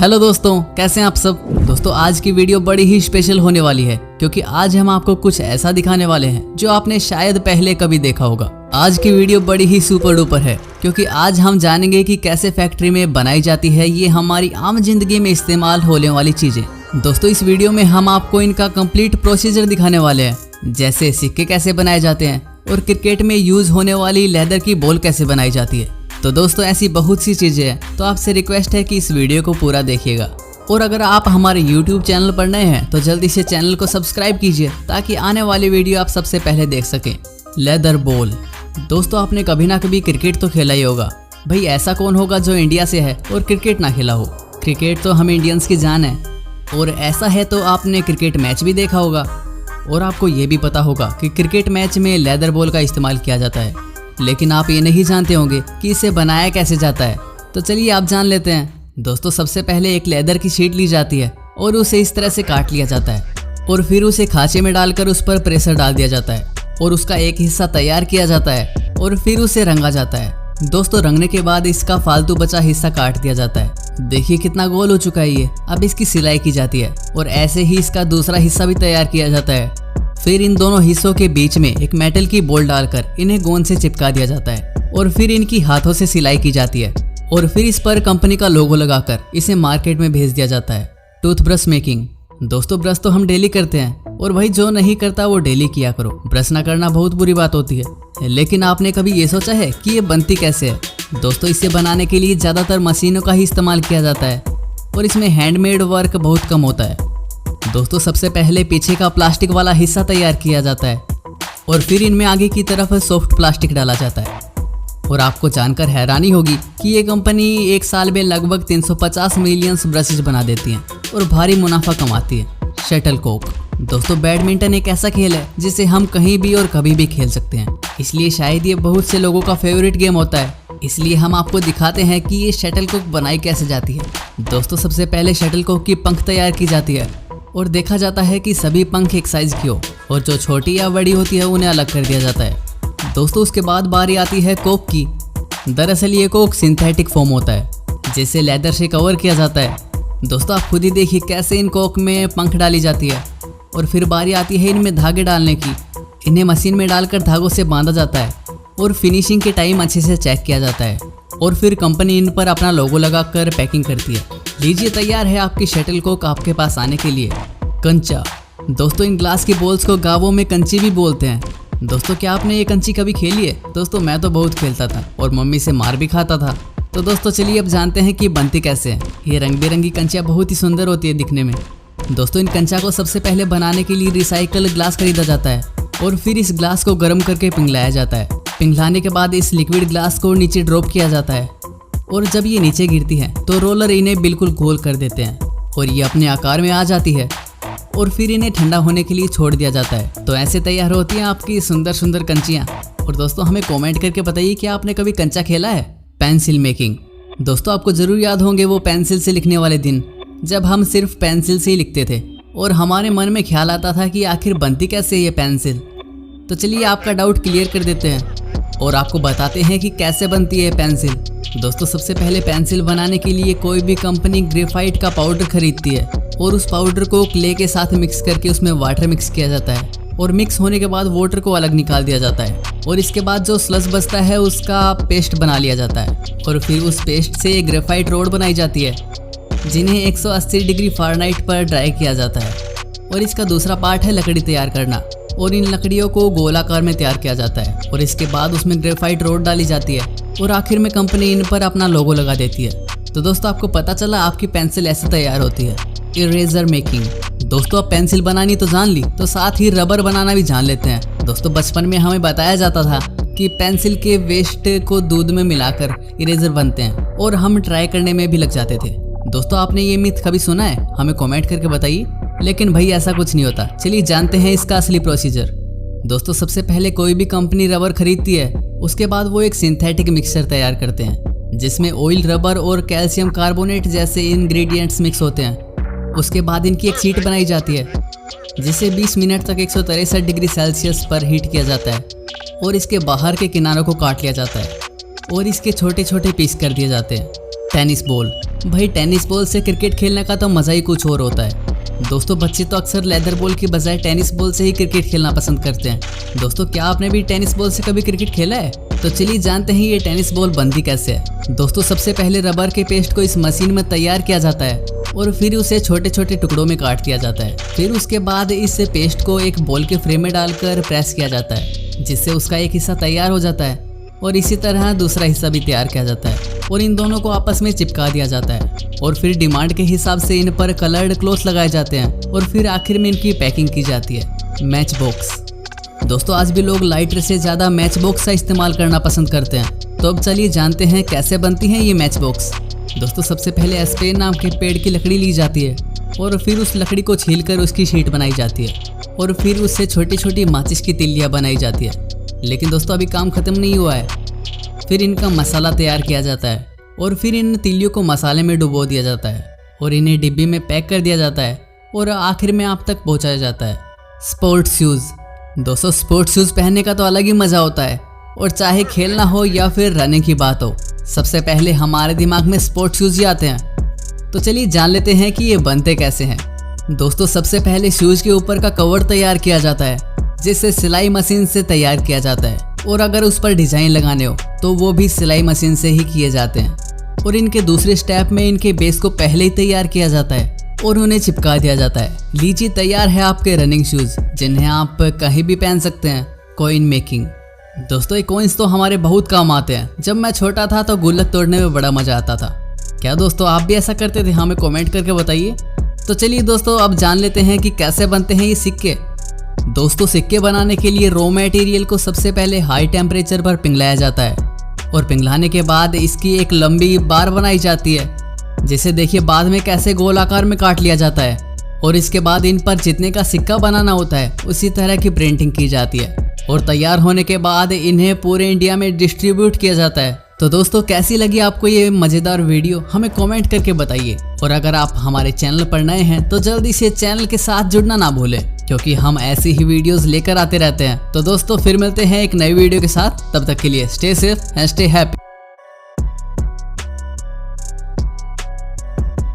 Hello दोस्तों, कैसे हैं आप सब। दोस्तों आज की वीडियो बड़ी ही स्पेशल होने वाली है क्योंकि आज हम आपको कुछ ऐसा दिखाने वाले हैं जो आपने शायद पहले कभी देखा होगा। आज की वीडियो बड़ी ही सुपर डुपर है क्योंकि आज हम जानेंगे कि कैसे फैक्ट्री में बनाई जाती है ये हमारी आम जिंदगी में इस्तेमाल होने वाली चीजें। दोस्तों इस वीडियो में हम आपको इनका कंप्लीट प्रोसीजर दिखाने वाले हैं, जैसे सिक्के कैसे बनाए जाते हैं और क्रिकेट में यूज होने वाली लेदर की बॉल कैसे बनाई जाती है। तो दोस्तों ऐसी बहुत सी चीजें हैं, तो आपसे रिक्वेस्ट है कि इस वीडियो को पूरा देखिएगा। और अगर आप हमारे YouTube चैनल पर नए हैं तो जल्दी से चैनल को सब्सक्राइब कीजिए ताकि आने वाली वीडियो आप सबसे पहले देख सकें। Leather ball. दोस्तों आपने कभी ना कभी क्रिकेट तो खेला ही होगा। भाई ऐसा कौन होगा जो इंडिया से है और क्रिकेट ना खेला हो। क्रिकेट तो हम इंडियंस की जान है, और ऐसा है तो आपने क्रिकेट मैच भी देखा होगा और आपको ये भी पता होगा कि क्रिकेट मैच में लेदर बॉल का इस्तेमाल किया जाता है। लेकिन आप ये नहीं जानते होंगे कि इसे बनाया कैसे जाता है, तो चलिए आप जान लेते हैं। दोस्तों सबसे पहले एक लेदर की शीट ली जाती है और उसे इस तरह से काट लिया जाता है और फिर उसे खांचे में डालकर उस पर प्रेशर डाल दिया जाता है और उसका एक हिस्सा तैयार किया जाता है और फिर उसे रंगा जाता है। दोस्तों रंगने के बाद इसका फालतू बचा हिस्सा काट दिया जाता है। देखिए कितना गोल हो चुका है ये। अब इसकी सिलाई की जाती है और ऐसे ही इसका दूसरा हिस्सा भी तैयार किया जाता है। फिर इन दोनों हिस्सों के बीच में एक मेटल की बॉल डालकर इन्हें गोंद से चिपका दिया जाता है और फिर इनकी हाथों से सिलाई की जाती है और फिर इस पर कंपनी का लोगो लगाकर इसे मार्केट में भेज दिया जाता है। Toothbrush making. दोस्तों ब्रश तो हम डेली करते हैं और भाई जो नहीं करता वो डेली किया करो। ब्रश ना करना बहुत बुरी बात होती है, लेकिन आपने कभी ये सोचा है कि ये बनती कैसे है। दोस्तों इसे बनाने के लिए ज़्यादातर मशीनों का ही इस्तेमाल किया जाता है और इसमें हैंडमेड वर्क बहुत कम होता है। दोस्तों सबसे पहले पीछे का प्लास्टिक वाला हिस्सा तैयार किया जाता है और फिर इनमें आगे की तरफ सॉफ्ट प्लास्टिक डाला जाता है। और आपको जानकर हैरानी होगी कि ये कंपनी एक साल में लगभग 350 मिलियन ब्रशेज बना देती है और भारी मुनाफा कमाती है। शटलकॉक। दोस्तों बैडमिंटन एक ऐसा खेल है जिसे हम कहीं भी और कभी भी खेल सकते हैं, इसलिए शायद ये बहुत से लोगों का फेवरेट गेम होता है। इसलिए हम आपको दिखाते हैं कि ये शटलकॉक बनाई कैसे जाती है। दोस्तों सबसे पहले शटलकॉक की पंख तैयार की जाती है और देखा जाता है कि सभी पंख एक साइज की हो और जो छोटी या बड़ी होती है उन्हें अलग कर दिया जाता है। दोस्तों उसके बाद बारी आती है कोक की। दरअसल ये कोक सिंथेटिक फोम होता है जिसे लेदर से कवर किया जाता है। दोस्तों आप खुद ही देखिए कैसे इन कोक में पंख डाली जाती है और फिर बारी आती है इनमें धागे डालने की। इन्हें मशीन में डालकर धागों से बांधा जाता है और फिनिशिंग के टाइम अच्छे से चेक किया जाता है और फिर कंपनी इन पर अपना लोगो लगाकर पैकिंग करती है। लीजिए तैयार है आपकी शटलकॉक आपके पास आने के लिए। कंचा। दोस्तों इन ग्लास की बॉल्स को गांवों में कंची भी बोलते हैं। दोस्तों क्या आपने ये कंची कभी खेली है। दोस्तों मैं तो बहुत खेलता था और मम्मी से मार भी खाता था। तो दोस्तों चलिए अब जानते हैं कि बनती कैसे है। ये रंग बिरंगी कंचियाँ बहुत ही सुंदर होती है दिखने में। दोस्तों इन कंचा को सबसे पहले बनाने के लिए रिसाइकल ग्लास खरीदा जाता है और फिर इस ग्लास को गर्म करके पिघलाया जाता है। पिघलाने के बाद इस लिक्विड ग्लास को नीचे ड्रॉप किया जाता है और जब ये नीचे गिरती है तो रोलर इन्हें बिल्कुल गोल कर देते हैं और ये अपने आकार में आ जाती है और फिर इन्हें ठंडा होने के लिए छोड़ दिया जाता है। तो ऐसे तैयार होती हैं आपकी सुंदर सुंदर कंचियाँ। और दोस्तों हमें कमेंट करके बताइए कि आपने कभी कंचा खेला है। Pencil making. दोस्तों आपको ज़रूर याद होंगे वो पेंसिल से लिखने वाले दिन जब हम सिर्फ पेंसिल से ही लिखते थे और हमारे मन में ख्याल आता था कि आखिर बनती कैसे है ये पेंसिल। तो चलिए आपका डाउट क्लियर कर देते हैं और आपको बताते हैं कि कैसे बनती है पेंसिल। दोस्तों सबसे पहले पेंसिल बनाने के लिए कोई भी कंपनी ग्रेफाइट का पाउडर खरीदती है और उस पाउडर को क्ले के साथ मिक्स करके उसमें वाटर मिक्स किया जाता है और मिक्स होने के बाद वाटर को अलग निकाल दिया जाता है और इसके बाद जो स्लज बचता है उसका पेस्ट बना लिया जाता है और फिर उस पेस्ट से ग्रेफाइट रोड बनाई जाती है जिन्हें 180 डिग्री फ़ारेनहाइट पर ड्राई किया जाता है। और इसका दूसरा पार्ट है लकड़ी तैयार करना और इन लकड़ियों को गोलाकार में तैयार किया जाता है और इसके बाद उसमें ग्रेफाइट रोड डाली जाती है और आखिर में कंपनी इन पर अपना लोगो लगा देती है। तो दोस्तों आपको पता चला आपकी पेंसिल ऐसे तैयार होती है। Eraser making. दोस्तों अब पेंसिल बनानी तो जान ली तो साथ ही रबर बनाना भी जान लेते हैं। दोस्तों बचपन में हमें बताया जाता था कि पेंसिल के वेस्ट को दूध में मिलाकर इरेजर बनते हैं और हम ट्राई करने में भी लग जाते थे। दोस्तों आपने ये मिथ कभी सुना है? हमें कमेंट करके बताइए। लेकिन भाई ऐसा कुछ नहीं होता। चलिए जानते हैं इसका असली प्रोसीजर। दोस्तों सबसे पहले कोई भी कंपनी रबर खरीदती है, उसके बाद वो एक सिंथेटिक मिक्सचर तैयार करते हैं जिसमें ऑयल, रबर और कैल्शियम कार्बोनेट जैसे इंग्रेडिएंट्स मिक्स होते हैं। उसके बाद इनकी एक शीट बनाई जाती है जिसे 20 मिनट तक 163 डिग्री सेल्सियस पर हीट किया जाता है और इसके बाहर के किनारों को काट लिया जाता है और इसके छोटे छोटे पीस कर दिए जाते हैं टेनिस बॉल। भाई टेनिस बॉल से क्रिकेट खेलने का तो मज़ा ही कुछ और होता है। दोस्तों बच्चे तो अक्सर लेदर बॉल की बजाय टेनिस बॉल से ही क्रिकेट खेलना पसंद करते हैं। दोस्तों क्या आपने भी टेनिस बॉल से कभी क्रिकेट खेला है? तो चलिए जानते हैं ये टेनिस बॉल बनती कैसे है। दोस्तों सबसे पहले रबर के पेस्ट को इस मशीन में तैयार किया जाता है और फिर उसे छोटे छोटे टुकड़ों में काट दिया जाता है। फिर उसके बाद इस पेस्ट को एक बॉल के फ्रेम में डालकर प्रेस किया जाता है, जिससे उसका एक हिस्सा तैयार हो जाता है और इसी तरह दूसरा हिस्सा भी तैयार किया जाता है और इन दोनों को आपस में चिपका दिया जाता है और फिर डिमांड के हिसाब से इन पर कलर्ड क्लॉथ लगाए जाते हैं और फिर आखिर में इनकी पैकिंग की जाती है। Match box. दोस्तों आज भी लोग लाइटर से ज़्यादा मैच बॉक्स का इस्तेमाल करना पसंद करते हैं। तो अब चलिए जानते हैं कैसे बनती हैं ये मैच बॉक्स। दोस्तों सबसे पहले एस्पेन नाम के पेड़ की लकड़ी ली जाती है और फिर उस लकड़ी को छीलकर उसकी शीट बनाई जाती है और फिर उससे छोटी छोटी माचिस की तिल्लियाँ बनाई जाती है। लेकिन दोस्तों अभी काम ख़त्म नहीं हुआ है। फिर इनका मसाला तैयार किया जाता है और फिर इन तिल्लियों को मसाले में डुबो दिया जाता है और इन्हें डिब्बी में पैक कर दिया जाता है और आखिर में आप तक पहुंचाया जाता है। Sports shoes. दोस्तों स्पोर्ट्स शूज़ पहनने का तो अलग ही मज़ा होता है और चाहे खेलना हो या फिर रनिंग की बात हो, सबसे पहले हमारे दिमाग में स्पोर्ट्स शूज़ ही आते हैं। तो चलिए जान लेते हैं कि ये बनते कैसे हैं। दोस्तों सबसे पहले शूज़ के ऊपर का कवर तैयार किया जाता है, जिसे सिलाई मशीन से तैयार किया जाता है और अगर उस पर डिज़ाइन लगाने हो तो वो भी सिलाई मशीन से ही किए जाते हैं। और इनके दूसरे स्टेप में इनके बेस को पहले ही तैयार किया जाता है और उन्हें चिपका दिया जाता है। लीजिए तैयार है आपके रनिंग शूज़, जिन्हें आप कहीं भी पहन सकते हैं। Coin making. दोस्तों ये कॉइन्स तो हमारे बहुत काम आते हैं। जब मैं छोटा था तो गुल्लक तोड़ने में बड़ा मज़ा आता था। क्या दोस्तों आप भी ऐसा करते थे? हमें कमेंट करके बताइए। तो चलिए दोस्तों अब जान लेते हैं कि कैसे बनते हैं ये सिक्के। दोस्तों सिक्के बनाने के लिए रॉ मटेरियल को सबसे पहले हाई टेम्परेचर पर पिघलाया जाता है और पिघलाने के बाद इसकी एक लंबी बार बनाई जाती है, जिसे देखिए बाद में कैसे गोल आकार में काट लिया जाता है और इसके बाद इन पर जितने का सिक्का बनाना होता है उसी तरह की प्रिंटिंग की जाती है और तैयार होने के बाद इन्हें पूरे इंडिया में डिस्ट्रीब्यूट किया जाता है। तो दोस्तों कैसी लगी आपको ये मज़ेदार वीडियो? हमें कमेंट करके बताइए और अगर आप हमारे चैनल पर नए हैं तो जल्दी से चैनल के साथ जुड़ना ना भूलें, क्योंकि हम ऐसी ही वीडियोस लेकर आते रहते हैं। तो दोस्तों फिर मिलते हैं एक नई वीडियो के साथ। तब तक के लिए stay safe and stay happy.